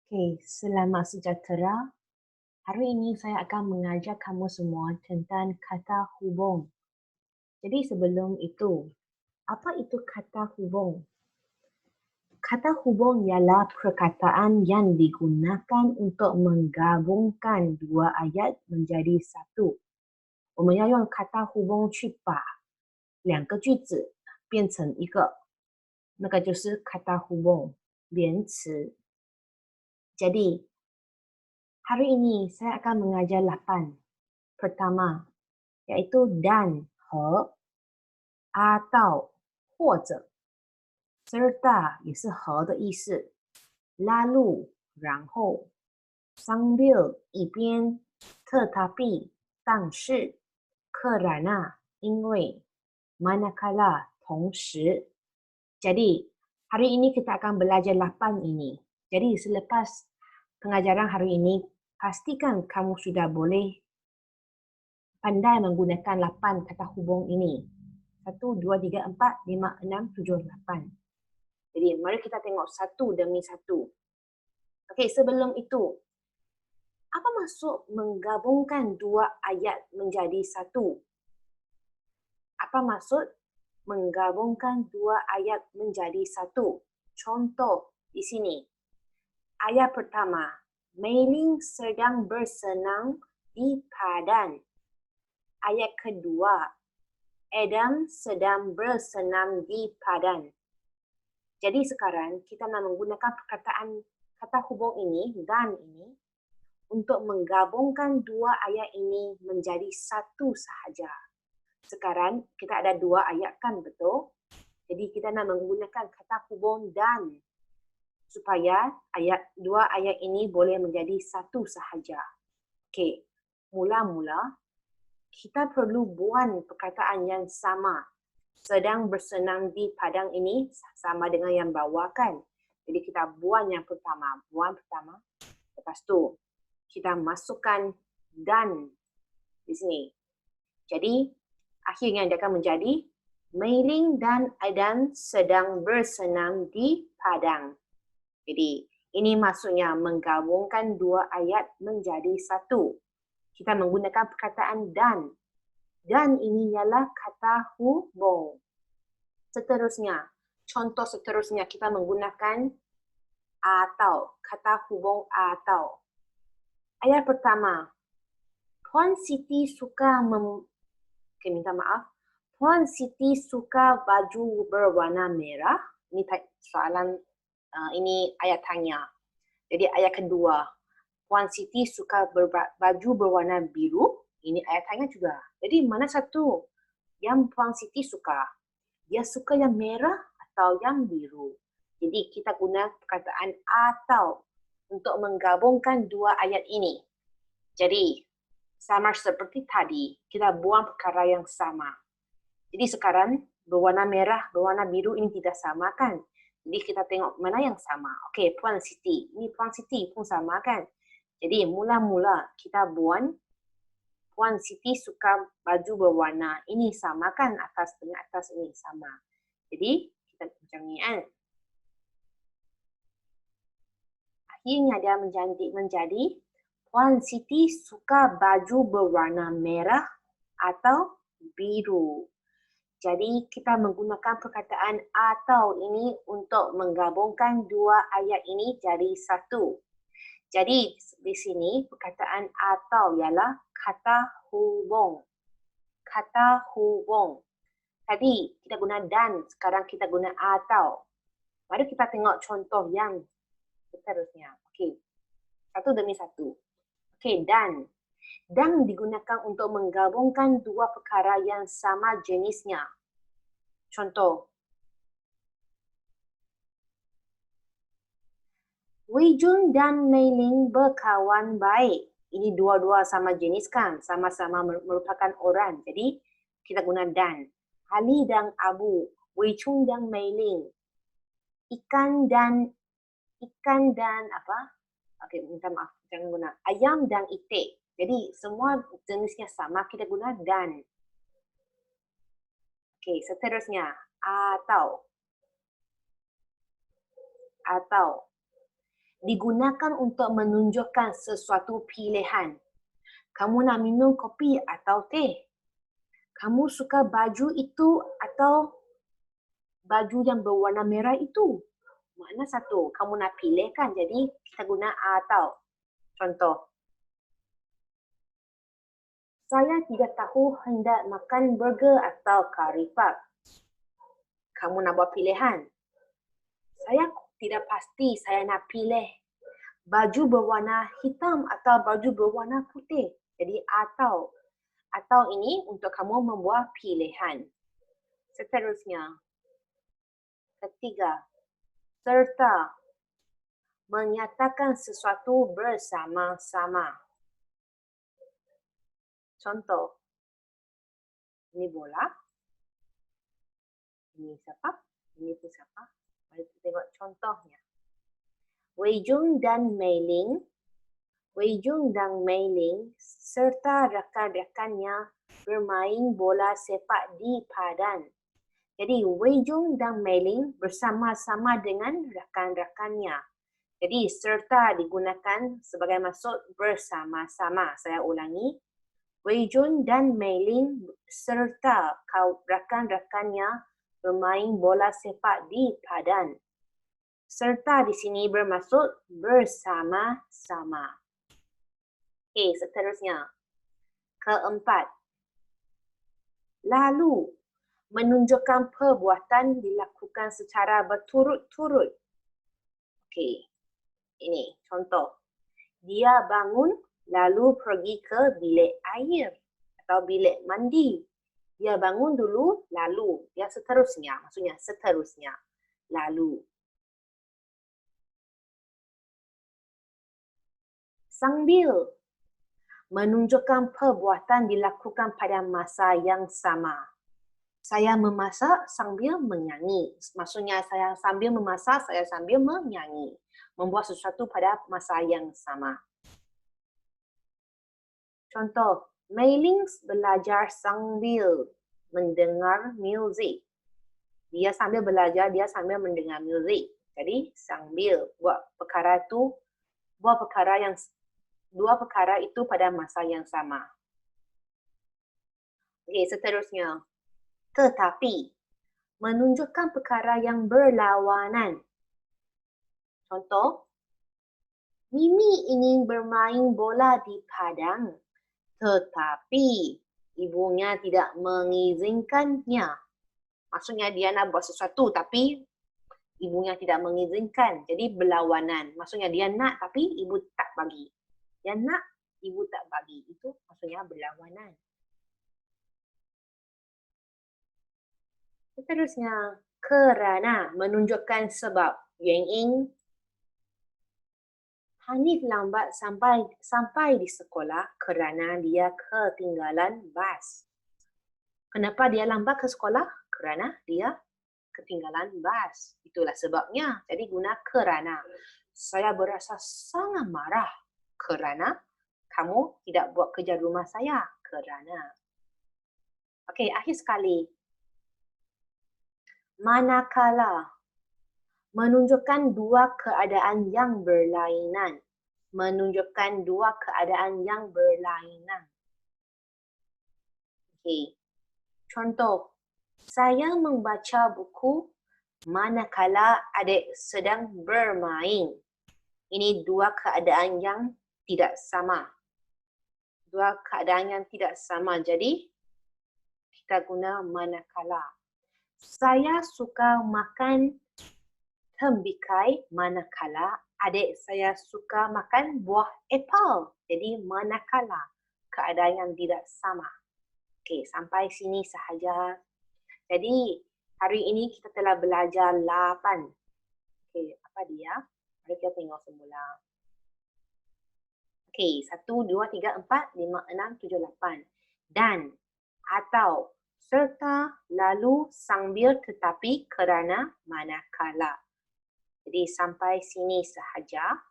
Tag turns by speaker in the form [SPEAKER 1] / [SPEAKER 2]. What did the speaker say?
[SPEAKER 1] Okey, selamat sejahtera. Hari ini saya akan mengajar kamu semua tentang kata hubung. Jadi sebelum itu, apa itu kata hubung? Kata hubung ialah perkataan yang digunakan untuk menggabungkan dua ayat menjadi satu. 我们要用kata hubung 去把两个句子变成一个，那个就是 kata hubung 连词。jadi hari ini saya akan mengajar 8. Pertama, yaitu dan, 和 atau 或者 serta 也是和的意思 lalu 然后 sambil 一边 tetapi 但是 kerana 因为 manakala 同时 jadi hari ini kita akan belajar 8 ini. Jadi selepas pengajaran hari ini pastikan kamu sudah boleh pandai menggunakan 8 kata hubung ini. 1, 2, 3, 4, 5, 6, 7, 8. Jadi, mari kita tengok satu demi satu. Okey, sebelum itu, apa maksud menggabungkan dua ayat menjadi satu? Apa maksud menggabungkan dua ayat menjadi satu? Contoh di sini. Ayat pertama, Mei-ling sedang bersenang di padang. Ayat kedua, Adam sedang bersenam di padang. Jadi sekarang kita nak menggunakan perkataan kata hubung ini dan ini untuk menggabungkan dua ayat ini menjadi satu sahaja. Sekarang kita ada dua ayat kan, betul? Jadi kita nak menggunakan kata hubung dan supaya dua ayat ini boleh menjadi satu sahaja. Okey, mula-mula kita perlu buat perkataan yang sama. Sedang bersenang di padang ini sama dengan yang bawah kan. Jadi kita buat yang pertama. Lepas tu kita masukkan dan di sini. Jadi akhirnya dia akan menjadi Mei-ling dan Adam sedang bersenam di padang. Jadi ini maksudnya menggabungkan dua ayat menjadi satu. Kita menggunakan perkataan dan. Dan ini ialah kata hubung. Seterusnya, contoh seterusnya kita menggunakan atau, kata hubung atau. Ayat pertama, Puan Siti suka minta maaf. Puan Siti suka baju berwarna merah. Ini soalan, ini ayat tanya. Jadi ayat kedua, Puan Siti suka baju berwarna biru. Ini ayat tanya juga. Jadi mana satu yang Puan Siti suka? Dia suka yang merah atau yang biru? Jadi kita guna perkataan atau untuk menggabungkan dua ayat ini. Jadi sama seperti tadi, kita buang perkara yang sama. Jadi sekarang berwarna merah, berwarna biru ini tidak sama kan? Jadi kita tengok mana yang sama. Okey, Puan Siti. Ini Puan Siti pun sama kan? Jadi mula-mula kita buang Puan Siti suka baju berwarna. Ini sama kan? Atas dengan atas ini sama. Jadi kita macam ni kan? Akhirnya dia menjadi Puan Siti suka baju berwarna merah atau biru. Jadi kita menggunakan perkataan atau ini untuk menggabungkan dua ayat ini jadi satu. Jadi di sini perkataan atau ialah kata hubung. Kata hubung. Tadi kita guna dan, sekarang kita guna atau. Mari kita tengok contoh yang seterusnya. Okey. Satu demi satu. Okey, dan. Dan digunakan untuk menggabungkan dua perkara yang sama jenisnya. Contoh. Wei Jun dan Mei-ling berkawan baik. Ini dua-dua sama jenis kan? Sama-sama merupakan orang. Jadi kita guna dan. Ali dan Abu, Wei Chun dan Mei-ling. Ikan dan apa? Okey, minta maaf, jangan guna. Ayam dan itik. Jadi semua jenisnya sama, kita guna dan. Okey, seterusnya atau. digunakan untuk menunjukkan sesuatu pilihan. Kamu nak minum kopi atau teh? Kamu suka baju itu atau baju yang berwarna merah itu? Mana satu? Kamu nak pilih kan? Jadi kita guna atau. Contoh. Saya tidak tahu hendak makan burger atau curry puff. Kamu nak buat pilihan. Saya tidak pasti saya nak pilih baju berwarna hitam atau baju berwarna putih. Jadi atau. Atau ini untuk kamu membuat pilihan. Seterusnya. Ketiga. Serta. Menyatakan sesuatu bersama-sama. Contoh. Ini bola. Ini siapa? Ini tu siapa? Mari kita tengok contohnya. Wei Jun dan Mei Ling. Wei Jun dan Mei Ling serta rakan-rakannya bermain bola sepak di padang. Jadi Wei Jun dan Mei Ling bersama-sama dengan rakan-rakannya. Jadi serta digunakan sebagai maksud bersama-sama. Saya ulangi. Wei Jun dan Mei Ling serta rakan-rakannya bermain bola sepak di padang. Serta di sini bermaksud bersama-sama. Okey, seterusnya. Keempat. Lalu, menunjukkan perbuatan dilakukan secara berturut-turut. Okey, ini contoh. Dia bangun lalu pergi ke bilik air atau bilik mandi. Dia bangun dulu lalu. Dia seterusnya, maksudnya seterusnya. Lalu. Sambil. Menunjukkan perbuatan dilakukan pada masa yang sama. Saya memasak sambil menyanyi. Maksudnya saya sambil memasak, saya sambil menyanyi. Membuat sesuatu pada masa yang sama. Contoh, Mei Ling belajar sambil mendengar muzik. Dia sambil belajar, dia sambil mendengar muzik. Jadi sambil buat perkara itu, dua perkara itu pada masa yang sama. Okey, seterusnya. Tetapi, menunjukkan perkara yang berlawanan. Contoh, Mimi ingin bermain bola di padang, tetapi ibunya tidak mengizinkannya. Maksudnya dia nak buat sesuatu tapi ibunya tidak mengizinkan. Jadi berlawanan. Maksudnya dia nak tapi ibu tak bagi. Dia nak, ibu tak bagi. Itu maksudnya berlawanan. Seterusnya, kerana menunjukkan sebab. Yuan Ying. Hanif lambat sampai di sekolah kerana dia ketinggalan bas. Kenapa dia lambat ke sekolah? Kerana dia ketinggalan bas. Itulah sebabnya. Jadi guna kerana. Saya berasa sangat marah kerana kamu tidak buat kerja rumah saya. Kerana. Okey, akhir sekali. Manakala. Menunjukkan dua keadaan yang berlainan. Menunjukkan dua keadaan yang berlainan. Okey. Contoh. Saya membaca buku manakala adik sedang bermain. Ini dua keadaan yang tidak sama. Dua keadaan yang tidak sama. Jadi, kita guna manakala. Saya suka makan tembikai manakala adik saya suka makan buah apel. Jadi, manakala keadaan yang tidak sama. Okey, sampai sini sahaja. Jadi, hari ini kita telah belajar 8. Okey, apa dia? Mari kita tengok semula. Okey, 1, 2, 3, 4, 5, 6, 7, 8. Dan, atau, serta, lalu, sambil, tetapi, kerana, manakala. Jadi, sampai sini sahaja.